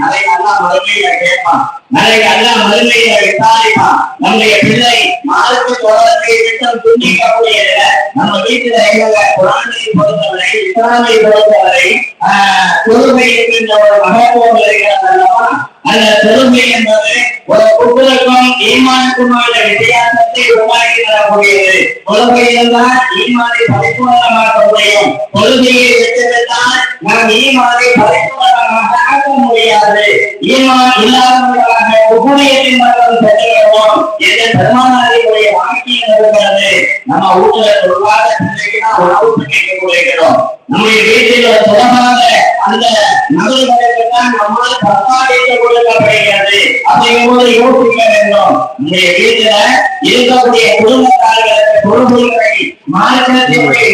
நாளைக்கு அல்லா மறுமையில கேட்பான், நாளைக்கு அல்லா மறுமையில விசாரிப்பான். நம்முடைய பிள்ளை மார்க்கு தொடர்பை விட்டம் துண்டிக்கக்கூடியது. நம்ம வீட்டுல எங்க குரானை பொறுத்தவரை, இஸ்லாமை பொறுத்தவரை தொழுகை என்கின்ற ஒரு மகத்துவம் இருக்கிறதல்லவா? அந்த தொழுகை என்பது ஒரு குற்றலுக்கும் ஈமானுக்குமான வித்தியாசத்தை உருவாக்கி தரக்கூடியது. தொழுகையில் தான் ஈமானை பரிபூர்ணமாக்க முடியும். தொழுகையை விட்டுவிட்டால் நாம் ஈமானை பரிபூர்ணமாக ஆக்க முடியாது. ஈமான் இல்லாதவர்களாக உபூரியத்தின் மட்டும் பெற்றுகிறோம் என்று பெருமானாரியுடைய வாக்கியம் இருக்கிறது. நம்ம வீட்டுல தொழுவாத பிள்ளைக்கு உணவு கேட்க கொடுக்கிறோம். நம்முடைய வீட்டில் சுலமாக அந்த நபர்களுக்கு தான் நம்மால் பத்தாடித்து கொடுக்கப்படுகிறது. அப்படிங்கும்போது யோசிக்க வேண்டும். நம்முடைய வீட்டுல இருக்கக்கூடிய குடும்பத்தார்களுக்கு பொறுப்புகளை மார்க்கத்தினுடைய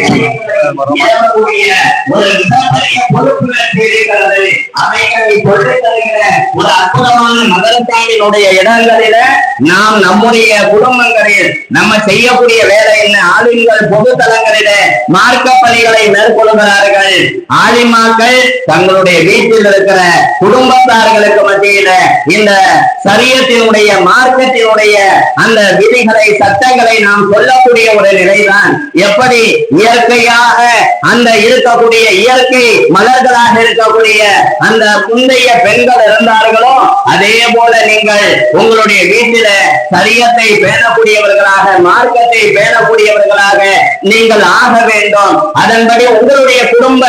ஒரு மிகப்பெரிய பொறுப்புகள் இருக்கிறது. அவைகளை கொண்டு தருகிற ஒரு அற்புதமான மதரசாவினுடைய இடங்களில நாம் நம்முடைய குடும்பங்களில் நம்ம செய்யக்கூடிய வேலையில் ஆளுங்கள் பொது தளங்களில மார்க்க பணிகளை மேற்கொள்கிறார்கள். ஆலிமாக்கள் தங்களுடைய வீட்டில் இருக்கிற குடும்பத்தார்களுக்கு மத்தியில இந்த சரியத்தினுடைய மார்க்கத்தினுடைய அந்த விதிகளை சட்டங்களை நாம் சொல்லக்கூடிய ஒரு நிலைதான். எப்படி இயற்கையாக அந்த இருக்கக்கூடிய இயற்கை மலர்களாக இருக்கக்கூடிய அந்த முந்தைய பெண்கள் இருந்தார்களோ அதே போல நீங்கள் உங்களுடைய வீட்டில சரியத்தை பேணக்கூடியவர்களாக மார்க்கத்தை பேணக்கூடியவர்களாக நீங்கள் ஆக வேண்டும். அதன்படி உங்களுடைய குடும்ப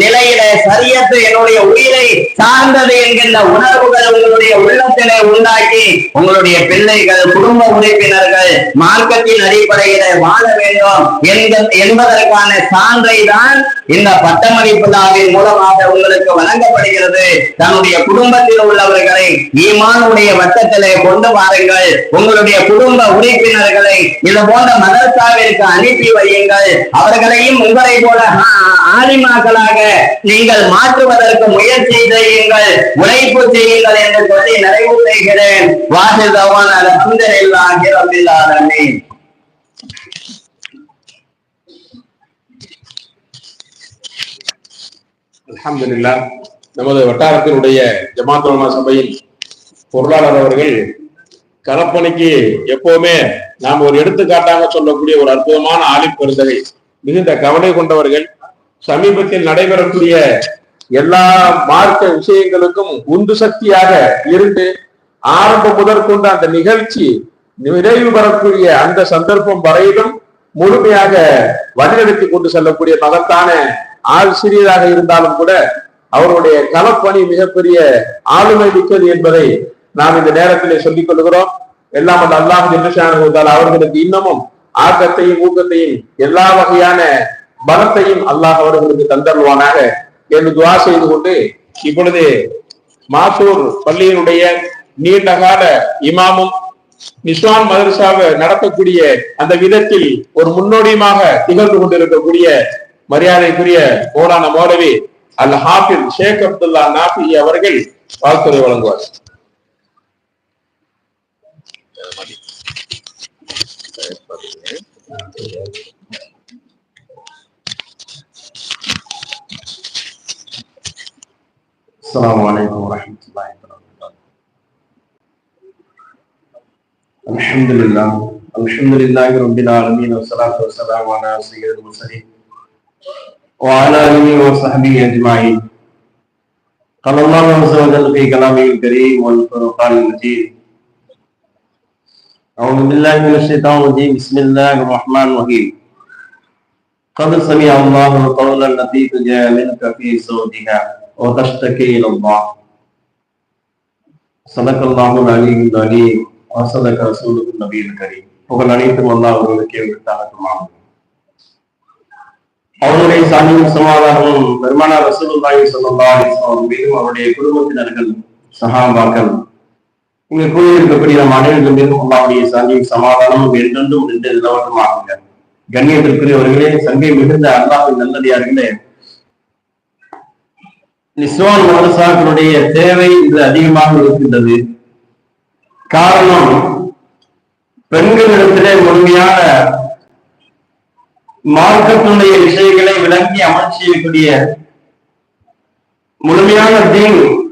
நிலையில சரியத்து என்னுடைய உயிரை சார்ந்தது என்கின்ற உணர்வுகள் உங்களுடைய உள்ளத்திலே உண்டாக்கி உங்களுடைய பிள்ளைகள் குடும்ப உறுப்பினர்கள் மார்க்கத்தின் அடிப்படையில வாழ வேண்டும் என்பதற்கான சான்றை தான் இந்த பட்டமளிப்பு விழாவின் மூலமாக உங்களுக்கு வழங்கப்படுகிறது. தன்னுடைய குடும்பத்தில் உள்ளவர்களை ஈமானுடைய வட்டத்திலே கொண்டு வாருங்கள். உங்களுடைய குடும்ப உறுப்பினர்களை இது போன்ற மதரசாவிற்கு அனுப்பி வையுங்கள். அவர்களையும் உங்களை போல ஆலிமாக்களாக நீங்கள் மாற்றுவதற்கு முயற்சி செய்யுங்கள், உழைப்பு செய்யுங்கள் என்று சொல்லி நிறைவு செய்கிறேன். வாஹிதவான் அல்ஹம்துலில்லாஹி ரப்பில் ஆலமீன். அல்ஹம்துலில்லாஹ். நமது வட்டாரத்தினுடைய ஜமாத் உலமா சபையின் பொருளாளர் அவர்கள் களப்பணிக்கு எப்பவுமே நாம் ஒரு எடுத்துக்காட்டாக சொல்லக்கூடிய ஒரு அற்புதமான ஆலிம் பெருந்தகை, மிகுந்த கவலை கொண்டவர்கள். சமீபத்தில் நடைபெறக்கூடிய எல்லா மார்க்க விஷயங்களுக்கும் உந்து சக்தியாக இருந்து ஆரம்பம் முதற்கொண்டு அந்த நிகழ்ச்சி நிறைவு பெறக்கூடிய அந்த சந்தர்ப்பம் வரையிலும் முழுமையாக வழிநடத்தி கொண்டு செல்லக்கூடிய மகத்தான ஆள் சிறியதாக இருந்தாலும் கூட அவருடைய களப்பணி மிகப்பெரிய ஆளுமை மிக்கது என்பதை நாம் இந்த நேரத்திலே சொல்லிக் கொள்கிறோம். எல்லாம் அந்த அல்லாஹ் ஜல்லஷானஹு அவர்களுக்கு இன்னமும் ஆக்கத்தையும் ஊக்கத்தையும் எல்லா வகையான பலத்தையும் அல்லாஹ் அவர்களுக்கு தந்தருவானாக என்று துஆ செய்து கொண்டு, இப்பொழுது மாசூர் பள்ளியினுடைய நீண்டகால இமாமும் நிஸ்வான் மதரசாவை நடத்தக்கூடிய அந்த விதத்தில் ஒரு முன்னோடியுமாக திகழ்ந்து கொண்டிருக்கக்கூடிய மரியாதைக்குரிய மௌலானா மௌலவி அல் ஹாஃபிஸ் ஷேக் அப்துல்லா நாஃபி அவர்கள் வாழ்த்துரை வழங்குவார். அஸ்ஸலாமு அலைக்கும் வரஹ்மத்துல்லாஹி வபரகாத்துஹு. அல்ஹம்துலில்லாஹி ரப்பில் ஆலமீன் வஸ்ஸலாத்து வஸ்ஸலாமு அலா சய்யிதில் முர்ஸலீன் வ அலா ஆலிஹி வ ஸஹ்பிஹி அஜ்மாஈன். قال الله عز وجل في كلامه الكريم والفرقان المجيد. أعوذ بالله من الشيطان الرجيم. بسم الله الرحمن الرحيم. قد سمع الله قول التي تجادلك في زوجها وتشتكي إلى الله. صدق الله العلي العليم وصدق رسوله النبي الكريم. புகழ் அனைத்தும் அல்லாஹ் ஒருவருக்கே உரித்தாகட்டும். அவருடைய சாந்தியும் சமாதானமும் பெருமானார் ரசூலுல்லாஹி ஸல்லல்லாஹு அலைஹி வஸல்லம் மீதும் அவருடைய குடும்பத்தினர்கள் சஹாபாக்கள் இங்கு கூறியிருக்கக்கூடிய நம் அனைவரும் மீதும் அல்லாஹ்வுடைய சாந்தியும் சமாதானமும் என்றென்றும் நின்று நிலவட்டமாகுங்க. கண்ணியத்திற்குரியவர்களே, சங்கை மிகுந்த அல்லாஹ்வின் நல்லடியார்களே, நிஸ்வான் மதரசாக்களுடைய தேவை இன்று அதிகமாக இருக்கின்றது. காரணம், பெண்களிடத்திலே முழுமையான மார்க்கத்தினுடைய விஷயங்களை விளங்கி அமல் செய்யக்கூடிய முழுமையான தீன்